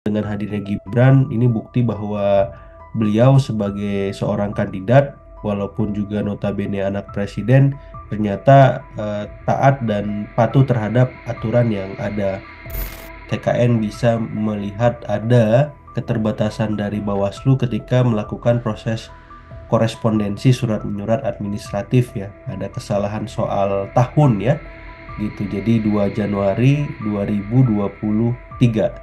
Dengan hadirnya Gibran, ini bukti bahwa beliau sebagai seorang kandidat, walaupun juga notabene anak presiden, ternyata taat dan patuh terhadap aturan yang ada. TKN bisa melihat ada keterbatasan dari Bawaslu ketika melakukan proses korespondensi surat menyurat administratif ya. Ada kesalahan soal tahun ya gitu. Jadi 2 Januari 2023.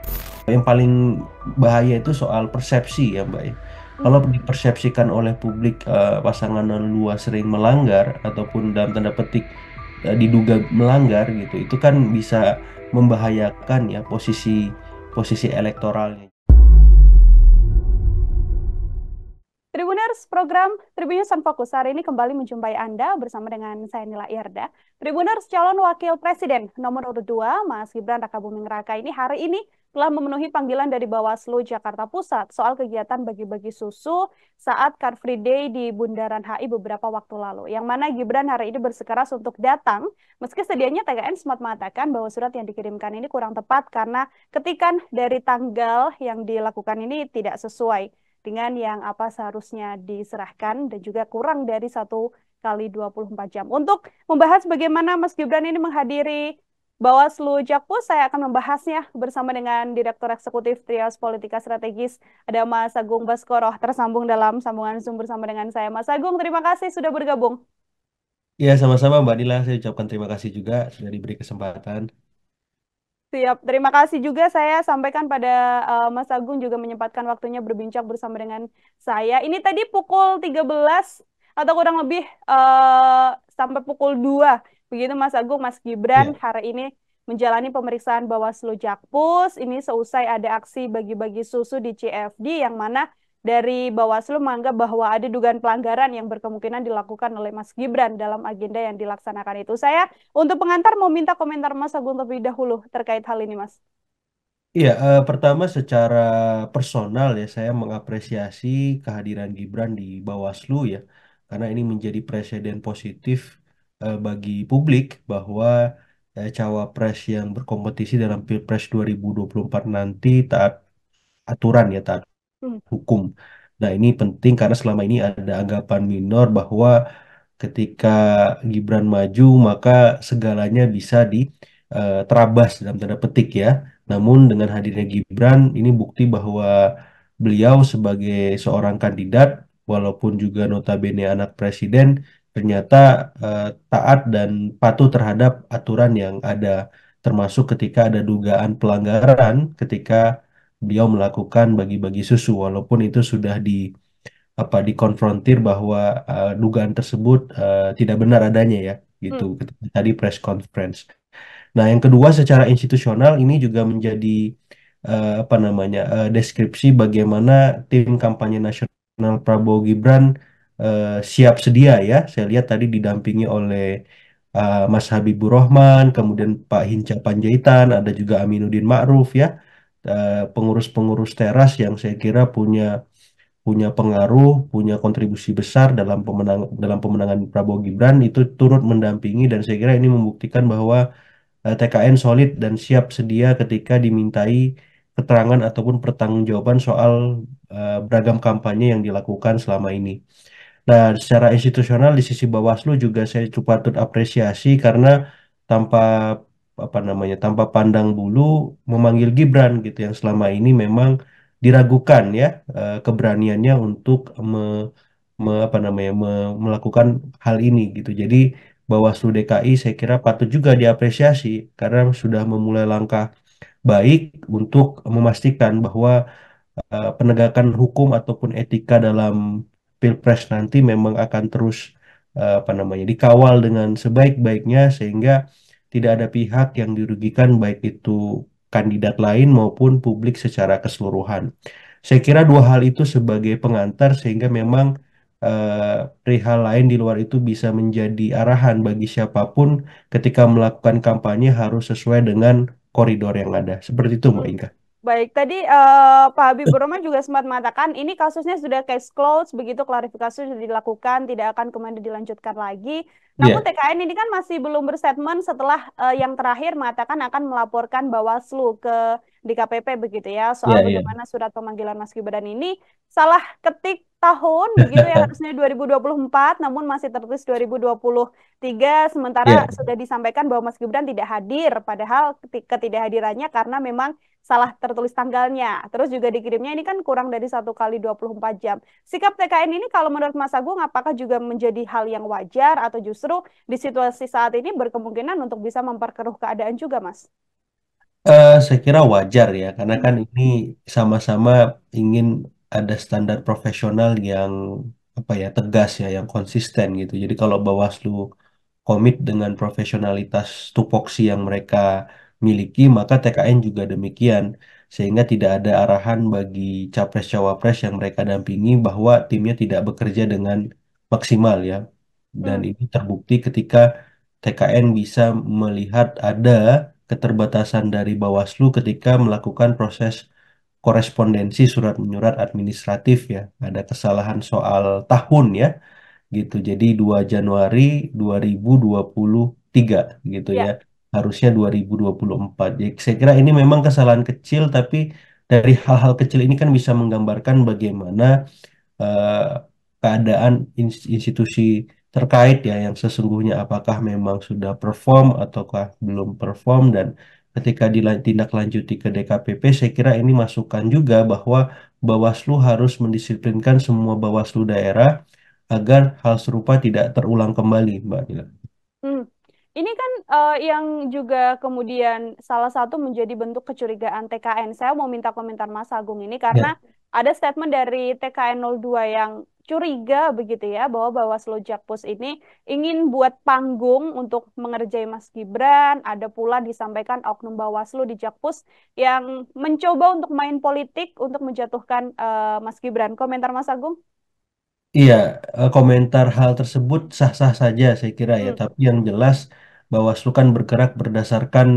Yang paling bahaya itu soal persepsi ya Mbak ya. Kalau dipersepsikan oleh publik pasangan 02 sering melanggar ataupun dalam tanda petik diduga melanggar gitu, itu kan bisa membahayakan ya posisi posisi elektoralnya. Tribuners, program Tribunnews on Fokus hari ini kembali menjumpai Anda bersama dengan saya Nila Irda. Tribuners, calon wakil presiden nomor urut 2, Mas Gibran Rakabuming Raka ini hari ini telah memenuhi panggilan dari Bawaslu Jakarta Pusat soal kegiatan bagi-bagi susu saat Car Free Day di Bundaran HI beberapa waktu lalu. Yang mana Gibran hari ini bersikeras untuk datang, meski sedianya TKN sempat mengatakan bahwa surat yang dikirimkan ini kurang tepat karena ketikan dari tanggal yang dilakukan ini tidak sesuai dengan yang apa seharusnya diserahkan dan juga kurang dari 1 kali 24 jam. Untuk membahas bagaimana Mas Gibran ini menghadiri Bawaslu Jakpus, saya akan membahasnya bersama dengan Direktur Eksekutif Trias Politika Strategis, ada Mas Agung Baskoro, tersambung dalam sambungan Zoom bersama dengan saya. Mas Agung, terima kasih sudah bergabung. Ya, sama-sama Mbak Nila, saya ucapkan terima kasih juga sudah diberi kesempatan. Siap, terima kasih juga saya sampaikan pada Mas Agung juga menyempatkan waktunya berbincang bersama dengan saya. Ini tadi pukul 13 atau kurang lebih sampai pukul 2. Begitu Mas Agung, Mas Gibran Ya. hari ini menjalani pemeriksaan Bawaslu Jakpus. Ini seusai ada aksi bagi-bagi susu di CFD yang mana dari Bawaslu menganggap bahwa ada dugaan pelanggaran yang berkemungkinan dilakukan oleh Mas Gibran dalam agenda yang dilaksanakan itu. Saya untuk pengantar mau minta komentar Mas Agung terlebih dahulu terkait hal ini, Mas. Iya, pertama secara personal ya saya mengapresiasi kehadiran Gibran di Bawaslu ya, karena ini menjadi presiden positif bagi publik bahwa cawapres yang berkompetisi dalam Pilpres 2024 nanti taat aturan ya, taat Hmm, hukum. Nah, ini penting karena selama ini ada anggapan minor bahwa ketika Gibran maju maka segalanya bisa diterabas dalam tanda petik ya. Namun dengan hadirnya Gibran ini bukti bahwa beliau sebagai seorang kandidat walaupun juga notabene anak presiden ternyata taat dan patuh terhadap aturan yang ada, termasuk ketika ada dugaan pelanggaran ketika beliau melakukan bagi-bagi susu walaupun itu sudah dikonfrontir bahwa dugaan tersebut tidak benar adanya ya gitu hmm, ketika tadi press conference. Nah, yang kedua secara institusional ini juga menjadi apa namanya deskripsi bagaimana tim kampanye nasional Prabowo Gibran siap sedia ya. Saya lihat tadi didampingi oleh Mas Habibur Rahman, kemudian Pak Hinca Panjaitan, ada juga Aminuddin Ma'ruf ya, pengurus-pengurus teras yang saya kira punya punya pengaruh, punya kontribusi besar dalam pemenangan Prabowo Gibran itu turut mendampingi dan saya kira ini membuktikan bahwa TKN solid dan siap sedia ketika dimintai keterangan ataupun pertanggungjawaban soal beragam kampanye yang dilakukan selama ini. Nah, secara institusional di sisi Bawaslu juga saya cukup patut apresiasi karena tanpa apa namanya tanpa pandang bulu memanggil Gibran gitu yang selama ini memang diragukan ya keberaniannya untuk apa namanya melakukan hal ini gitu. Jadi Bawaslu DKI saya kira patut juga diapresiasi karena sudah memulai langkah baik untuk memastikan bahwa penegakan hukum ataupun etika dalam Pilpres nanti memang akan terus apa namanya dikawal dengan sebaik-baiknya sehingga tidak ada pihak yang dirugikan baik itu kandidat lain maupun publik secara keseluruhan. Saya kira dua hal itu sebagai pengantar sehingga memang perihal lain di luar itu bisa menjadi arahan bagi siapapun ketika melakukan kampanye harus sesuai dengan koridor yang ada. Seperti itu, Mbak hmm. Inka. Baik, tadi Pak Habibur Rahman juga sempat mengatakan ini kasusnya sudah case closed, begitu klarifikasi sudah dilakukan, tidak akan kemudian dilanjutkan lagi. Namun Iya. TKN ini kan masih belum berstatement setelah yang terakhir mengatakan akan melaporkan Bawaslu ke DKPP begitu ya, soal Iya, iya. bagaimana surat pemanggilan Mas Gibran ini salah ketik tahun begitu ya, harusnya 2024 namun masih tertulis 2023, sementara Iya. sudah disampaikan bahwa Mas Gibran tidak hadir, padahal ketidakhadirannya karena memang salah tertulis tanggalnya. Terus juga dikirimnya ini kan kurang dari 1 kali 24 jam. Sikap TKN ini kalau menurut Mas Agung apakah juga menjadi hal yang wajar atau justru di situasi saat ini berkemungkinan untuk bisa memperkeruh keadaan juga, Mas? Saya kira wajar ya, karena Hmm, kan ini sama-sama ingin ada standar profesional yang apa ya tegas ya, yang konsisten gitu. Jadi kalau Bawaslu komit dengan profesionalitas tupoksi yang mereka miliki, maka TKN juga demikian, sehingga tidak ada arahan bagi capres-cawapres yang mereka dampingi bahwa timnya tidak bekerja dengan maksimal ya. Dan hmm, ini terbukti ketika TKN bisa melihat ada keterbatasan dari Bawaslu ketika melakukan proses korespondensi surat menyurat administratif ya. Ada kesalahan soal tahun ya gitu. Jadi 2 Januari 2023 gitu ya. ya. Harusnya 2024. Jadi saya kira ini memang kesalahan kecil, tapi dari hal-hal kecil ini kan bisa menggambarkan bagaimana eh, keadaan institusi terkait ya yang sesungguhnya, apakah memang sudah perform ataukah belum perform. Dan ketika ditindaklanjuti ke DKPP, saya kira ini masukan juga bahwa Bawaslu harus mendisiplinkan semua Bawaslu daerah agar hal serupa tidak terulang kembali, Mbak Dila. Hmm. Ini kan yang juga kemudian salah satu menjadi bentuk kecurigaan TKN. Saya mau minta komentar Mas Agung ini karena Ya. ada statement dari TKN 02 yang curiga begitu ya bahwa Bawaslu Jakpus ini ingin buat panggung untuk mengerjai Mas Gibran. Ada pula disampaikan oknum Bawaslu di Jakpus yang mencoba untuk main politik untuk menjatuhkan Mas Gibran. Komentar Mas Agung? Iya, komentar hal tersebut sah-sah saja saya kira ya, Hmm, tapi yang jelas Bawaslu kan bergerak berdasarkan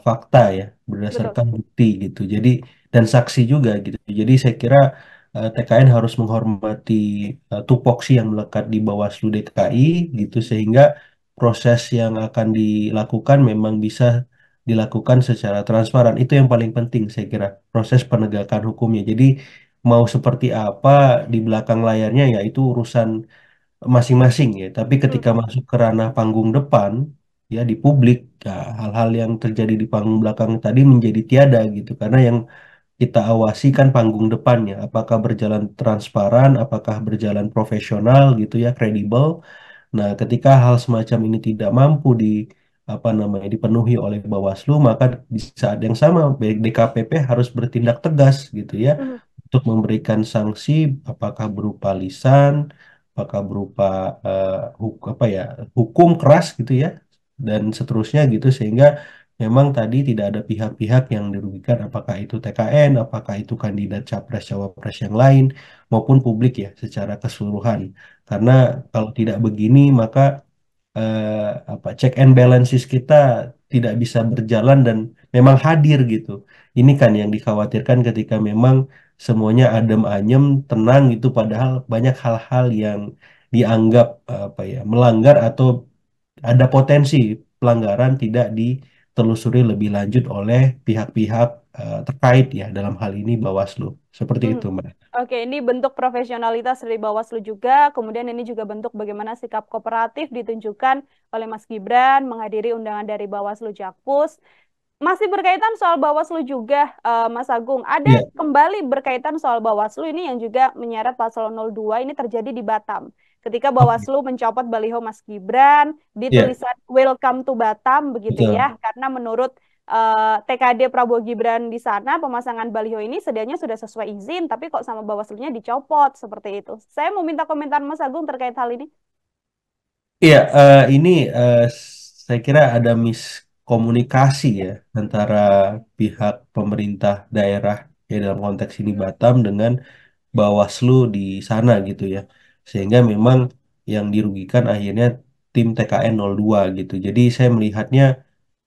fakta ya, betul. berdasarkan bukti gitu. Jadi dan saksi juga gitu. Jadi saya kira TKN harus menghormati tupoksi yang melekat di Bawaslu DKI gitu, sehingga proses yang akan dilakukan memang bisa dilakukan secara transparan. Itu yang paling penting saya kira, proses penegakan hukumnya. Jadi mau seperti apa di belakang layarnya ya itu urusan masing-masing ya. Tapi Hmm, ketika masuk ke ranah panggung depan ya di publik, ya, hal-hal yang terjadi di panggung belakang tadi menjadi tiada gitu. Karena yang kita awasi kan panggung depannya, apakah berjalan transparan, apakah berjalan profesional gitu ya, kredibel. Nah, ketika hal semacam ini tidak mampu di apa namanya dipenuhi oleh Bawaslu, maka di saat yang sama DKPP harus bertindak tegas gitu ya hmm, untuk memberikan sanksi, apakah berupa lisan, apakah berupa apa ya hukum keras gitu ya dan seterusnya gitu, sehingga memang tadi tidak ada pihak-pihak yang dirugikan, apakah itu TKN, apakah itu kandidat capres cawapres yang lain maupun publik ya secara keseluruhan. Karena kalau tidak begini maka apa check and balances kita tidak bisa berjalan dan memang hadir gitu. Ini kan yang dikhawatirkan ketika memang semuanya adem ayem, tenang gitu, padahal banyak hal-hal yang dianggap apa ya melanggar atau ada potensi pelanggaran tidak ditelusuri lebih lanjut oleh pihak-pihak terkait ya, dalam hal ini Bawaslu. Seperti hmm. itu, Mbak. Oke, ini bentuk profesionalitas dari Bawaslu juga. Kemudian ini juga bentuk bagaimana sikap kooperatif ditunjukkan oleh Mas Gibran menghadiri undangan dari Bawaslu Jakpus. Masih berkaitan soal Bawaslu juga, Mas Agung. Ada Iya, kembali berkaitan soal Bawaslu ini yang juga menyeret pasal 02 ini terjadi di Batam. Ketika oke. Bawaslu mencopot baliho Mas Gibran di Iya, tulisan Welcome to Batam begitu betul. ya. Karena menurut TKD Prabowo Gibran di sana pemasangan baliho ini sedianya sudah sesuai izin, tapi kok sama Bawaslunya dicopot seperti itu. Saya mau minta komentar Mas Agung terkait hal ini. Iya, ini saya kira ada miskomunikasi ya antara pihak pemerintah daerah ya dalam konteks ini Batam dengan Bawaslu di sana gitu ya. Sehingga memang yang dirugikan akhirnya tim TKN 02 gitu. Jadi saya melihatnya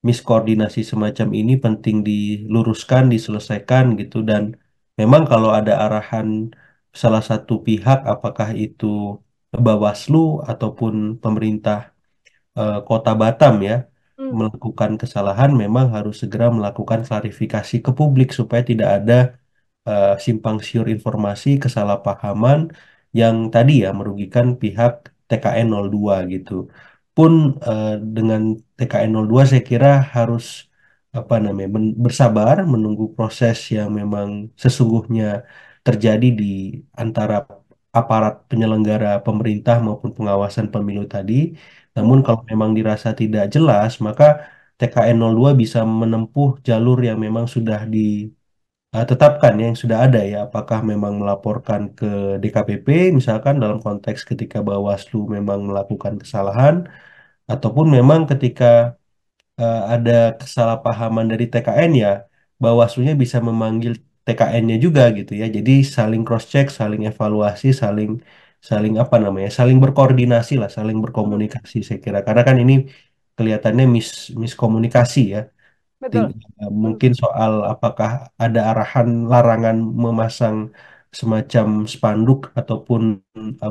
miskoordinasi semacam ini penting diluruskan, diselesaikan gitu. Dan memang kalau ada arahan salah satu pihak, apakah itu Bawaslu ataupun pemerintah Kota Batam ya, Hmm. melakukan kesalahan memang harus segera melakukan klarifikasi ke publik supaya tidak ada simpang siur informasi, kesalahpahaman yang tadi ya merugikan pihak TKN 02 gitu. Pun dengan TKN 02 saya kira harus apa namanya bersabar menunggu proses yang memang sesungguhnya terjadi di antara aparat penyelenggara pemerintah maupun pengawasan pemilu tadi. Namun Mhm. kalau memang dirasa tidak jelas, maka TKN 02 bisa menempuh jalur yang memang sudah tetapkan ya, yang sudah ada ya, apakah memang melaporkan ke DKPP misalkan dalam konteks ketika Bawaslu memang melakukan kesalahan, ataupun memang ketika ada kesalahpahaman dari TKN ya, Bawaslunya bisa memanggil TKN-nya juga gitu ya. Jadi saling cross check, saling evaluasi, saling saling apa namanya, saling berkoordinasi lah, saling Mhm. berkomunikasi saya kira. Karena kan ini kelihatannya miskomunikasi ya. Betul. Mhm. Mungkin soal apakah ada arahan larangan memasang semacam spanduk ataupun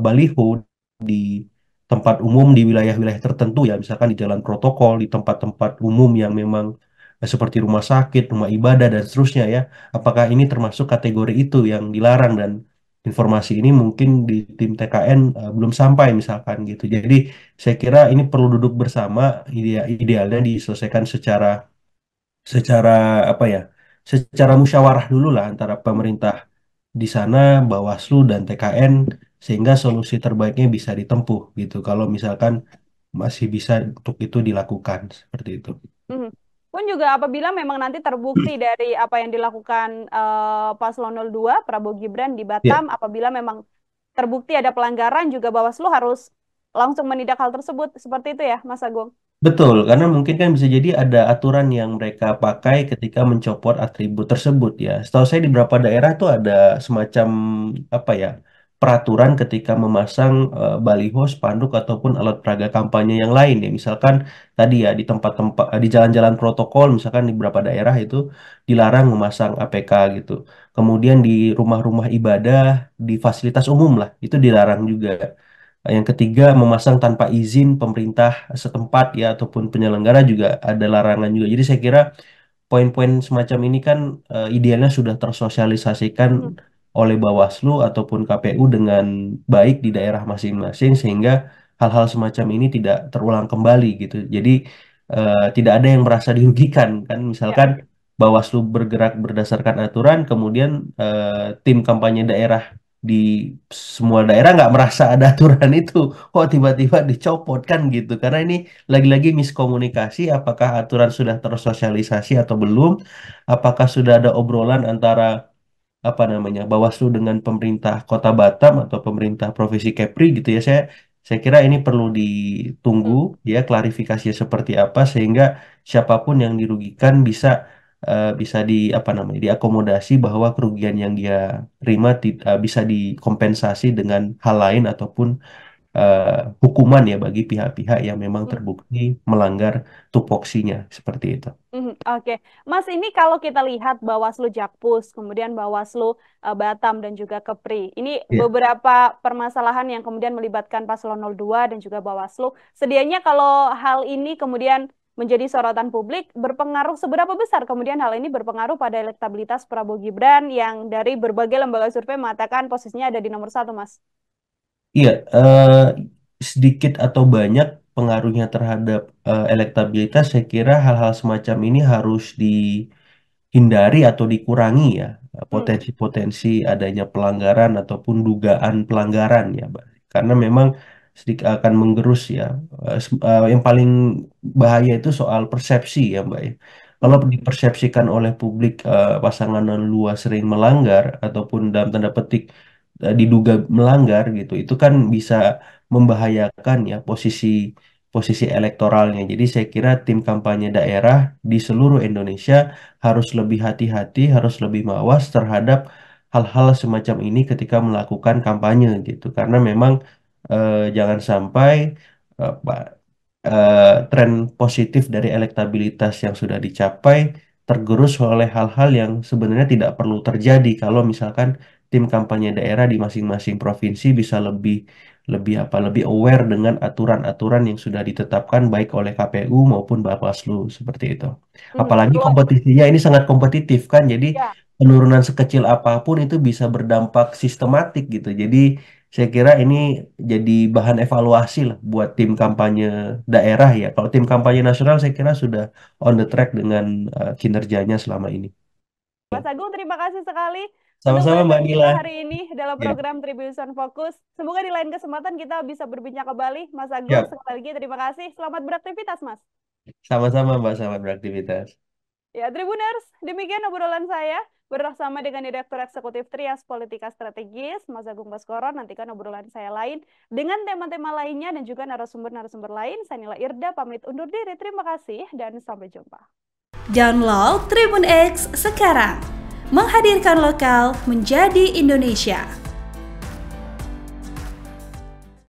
baliho di tempat umum di wilayah-wilayah tertentu ya, misalkan di jalan protokol, di tempat-tempat umum yang memang seperti rumah sakit, rumah ibadah dan seterusnya ya. Apakah ini termasuk kategori itu yang dilarang dan informasi ini mungkin di tim TKN belum sampai misalkan gitu. Jadi saya kira ini perlu duduk bersama, idealnya diselesaikan secara secara apa ya, secara musyawarah dulu lah antara Mhm. pemerintah di sana, Bawaslu dan TKN sehingga solusi terbaiknya bisa ditempuh gitu. Kalau misalkan masih bisa untuk itu dilakukan seperti itu. Mhm. Pun juga apabila memang nanti terbukti dari apa yang dilakukan Paslon 02 Prabowo Gibran di Ya, Batam, apabila memang terbukti ada pelanggaran juga Bawaslu harus langsung menindak hal tersebut. Seperti itu ya, Mas Agung? betul, karena mungkin kan bisa jadi ada aturan yang mereka pakai ketika mencopot atribut tersebut ya. Setahu saya di beberapa daerah tuh ada semacam apa ya, peraturan ketika memasang baliho, spanduk ataupun alat peraga kampanye yang lain ya. Misalkan tadi ya di tempat-tempat di jalan-jalan protokol misalkan di beberapa daerah itu dilarang memasang APK gitu. Kemudian di rumah-rumah ibadah, di fasilitas umum lah, itu dilarang juga. Yang ketiga, memasang tanpa izin pemerintah setempat ya ataupun penyelenggara juga ada larangan juga. Jadi saya kira poin-poin semacam ini kan idealnya sudah tersosialisasikan Mhm. oleh Bawaslu ataupun KPU dengan baik di daerah masing-masing sehingga hal-hal semacam ini tidak terulang kembali gitu. Jadi tidak ada yang merasa dirugikan kan. Ya. Misalkan Bawaslu bergerak berdasarkan aturan, kemudian tim kampanye daerah di semua daerah nggak merasa ada aturan itu, kok tiba-tiba dicopot kan gitu. Karena ini lagi-lagi miskomunikasi, apakah aturan sudah tersosialisasi atau belum, apakah sudah ada obrolan antara apa namanya Bawaslu dengan pemerintah Kota Batam atau pemerintah Provinsi Kepri gitu ya. Saya kira ini perlu ditunggu Mhm. ya klarifikasi seperti apa sehingga siapapun yang dirugikan bisa di apa namanya diakomodasi bahwa kerugian yang dia terima bisa dikompensasi dengan hal lain ataupun eh, hukuman ya bagi pihak-pihak yang memang Mhm. terbukti melanggar tupoksinya seperti itu. Mhm. Oke, Mas, ini kalau kita lihat Bawaslu Jakpus, kemudian Bawaslu Batam dan juga Kepri, ini Ya. beberapa permasalahan yang kemudian melibatkan Paslon 02 dan juga Bawaslu. Sedianya kalau hal ini kemudian menjadi sorotan publik, berpengaruh seberapa besar kemudian hal ini berpengaruh pada elektabilitas Prabowo Gibran yang dari berbagai lembaga survei mengatakan posisinya ada di nomor satu, Mas. Iya, sedikit atau banyak pengaruhnya terhadap elektabilitas, saya kira hal-hal semacam ini harus dihindari atau dikurangi ya, Hmm. potensi-potensi adanya pelanggaran ataupun dugaan pelanggaran ya, Mbak. Karena memang sedikit akan menggerus ya. Yang paling bahaya itu soal persepsi ya, Mbak ya. Kalau Hmm. dipersepsikan oleh publik pasangan luas sering melanggar ataupun dalam tanda petik diduga melanggar gitu, itu kan bisa membahayakan ya posisi posisi elektoralnya. Jadi saya kira tim kampanye daerah di seluruh Indonesia harus lebih hati-hati, harus lebih mawas terhadap hal-hal semacam ini ketika melakukan kampanye gitu. Karena memang jangan sampai tren positif dari elektabilitas yang sudah dicapai tergerus oleh hal-hal yang sebenarnya tidak perlu terjadi kalau misalkan tim kampanye daerah di masing-masing provinsi bisa lebih lebih aware dengan aturan-aturan yang sudah ditetapkan baik oleh KPU maupun Bawaslu seperti itu. Apalagi Kalau kompetisinya ini sangat kompetitif kan, jadi ya, penurunan sekecil apapun itu bisa berdampak sistematik gitu. Jadi saya kira ini jadi bahan evaluasi lah buat tim kampanye daerah ya. Kalau tim kampanye nasional saya kira sudah on the track dengan kinerjanya selama ini. Mas Agung, terima kasih sekali untuk Sama-sama Mbak bahasan kita Nila. hari ini dalam Ya, program Tribunson Fokus. Semoga di lain kesempatan kita bisa berbincang kembali. Mas Agung, siap. sekali lagi terima kasih. Selamat beraktivitas, Mas. Sama-sama Mbak, selamat beraktivitas. Ya, Tribuners, demikian obrolan saya bersama dengan Direktur Eksekutif Trias Politika Strategis, Mas Agung Baskoro. Nantikan obrolan saya lain dengan tema-tema lainnya dan juga narasumber-narasumber lain. Saya Nila Irda, pamit undur diri. Terima kasih dan sampai jumpa. Download Tribun X sekarang. Menghadirkan lokal menjadi Indonesia.